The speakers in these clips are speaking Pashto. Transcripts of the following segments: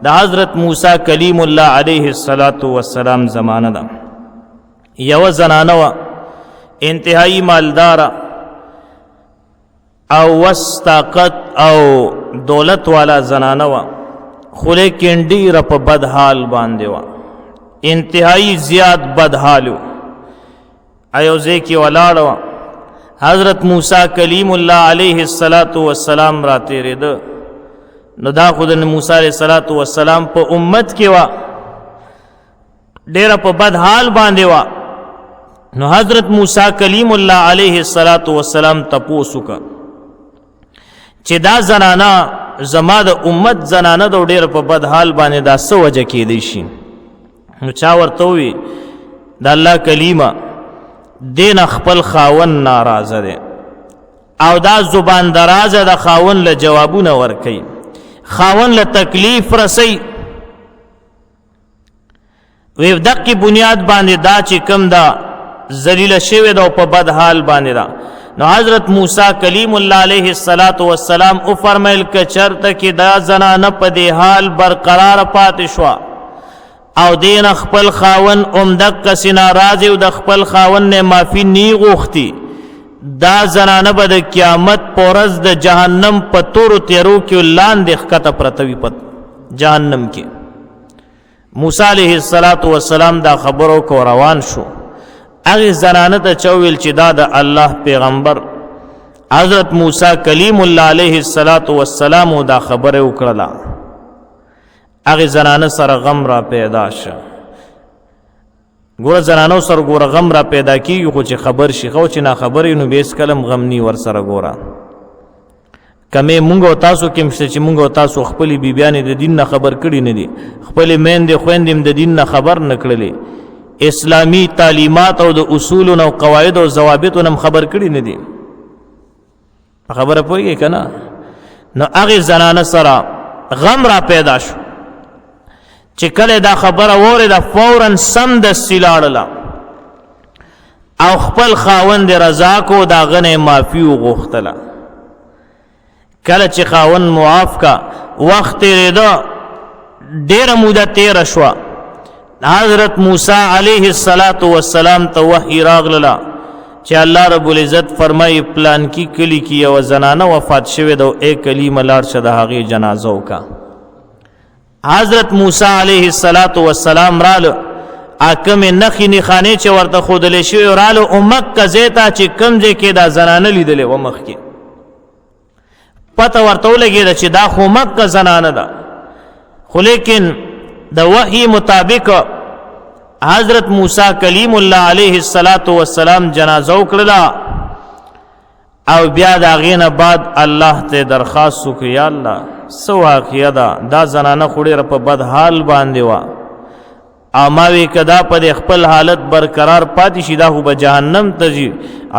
دا حضرت موسی کلیم الله علیه السلام زمانه دا یو زنانه و انتهایی مالدار او وسطاقت او دولت والا زنانه و خو لیکن ډیره په بد حال باندې و انتهایی زیات بد حال و ایو ځای کې ولاړ و حضرت موسی کلیم الله علیه السلام را تیرېده نو دا خود موسی علیہ السلام په امت کې وا ډېر په بد حال باندې وا نو حضرت موسی کلیم الله علیه السلام تپوسو کا چې دا زنانا زما د امت زنانا د ډېر په بد حال باندې دا څه وجه کې دی شي نو چا ورته وی د الله کلیمه دین خپل خاون ناراضه ده او دا زبان درازه د خاون له جوابونه ورکي خاون له تکلیف رسی وی دقی بنیاد باندې دا چې کم دا ذلیل شوی دا په بد حال باندې دا نو حضرت موسی کلیم الله علیه السلام او فرمایل ک چرته کې دا زنانه په دې حال برقرار پاتې شو او دین خپل خاون اومدک سینا راضی او د خپل خاون نه معافی نی غوښتي دا زنانه به د قیامت پورز د جهنم په تورو تیرو کې لاندې ښکته پرتوي په جهنم کې موسی علیه السلام دا خبرو کو روان شو هغه زنانه ته چویل چې دا د الله پیغمبر حضرت موسی کلیم الله علیه السلام دا خبره وکړه هغه زنانه سره غم را پیدا شه ګوره زنانو سره ګوره غم را پیدا کیږي خو چې خبر شي خو چې نه خبرې نو بیس کلم غم نی ور سره ګوره کمه مونږ او تاسو کې مشته چې مونږ او تاسو خپل بیبیانې د دین نه خبر کړي نه دي خپل میندې خويندې د دین نه خبر نه کړلې اسلامی تعلیمات او د اصول او قواعد او ضوابط هم خبر کړي نه دي خبره پوهیږي کنه نو هغه زنانه سره غم را پیدا شو چې کله دا خبره وره دا فورا سم د سیلاړه او خپل خاوند رضا کو دا غنه معافی وغوښتله کله چې خاوند معاف کا وخت رضا ډیره موده تیر شو حضرت موسی علیه السلام ته وحی راغله چې الله رب العزت فرمای پلان کی کلی کی او زنانه وفات شوه دو ایک کلمه لاړ شه د هغه جنازه وکا حضرت موسی علیه السلام رالو اکم نخی نخانه چې ورته خودلې شوی رالو او مکه زیتا چې کمزې کې دا زنانه لیدلې و مخ کې پته ورته ولګی چې دا خو مکه زنانه ده خو لیکن د وحی مطابق حضرت موسی کلیم الله علیه السلام جنازه وکړه او بیا دا غینه بعد الله ته درخواست وکړ یا الله سو واقعیا دا زنانه خوړې په بد حال باندې وا اماوی کدا په خپل حالت برقرار پاتې شي دا خو به جهنم ته ځي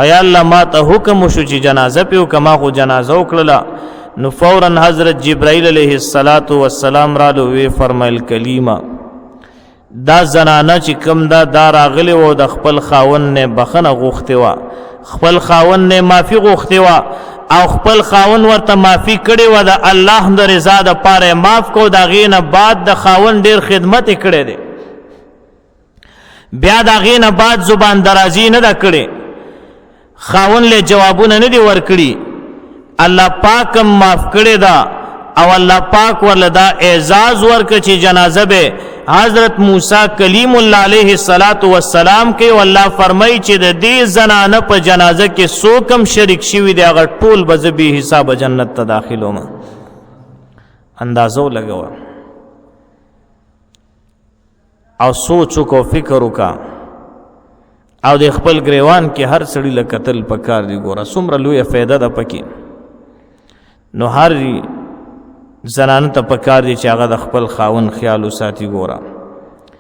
یا الله ما ته حکم شو چې جنازه پیو کما خو جنازه وکړه نو فورا حضرت جبرائیل علیہ السلام را لوی فرمایل کلیمه دا زنانه چې کم دا راغلی و د خپل خاون نه بخنه غوښته وا خپل خاون نه معافی غوښته وا او خپل خاون ورته معافی کړي و د الله د رضا د پاره معاف کو دا غینه بعد د خاون ډیر خدمت کړي دي بیا دا غینه بعد زبان درازی نه دا کړي خاون له جوابونه نه دی ور کړي الله پاک معاف کړي دا او الله پاک ولدا اعزاز ورک چې جنازه به حضرت موسی کلیم الله علیه السلام کې والله فرمای چې د دې زنانه په جنازه کې سوکم شریک شوی دی هغه ټول به به حساب جنت ته داخلوم اندازو لګوا او سوچ کو فکر وکا او د خپل گریوان کې هر سړی له قتل پکار دی ګوره څومره لوی فائدہ ده پکې نو هر زنانه ته پکار دی چې هغه د خپل خاون خیال وساتي ګوره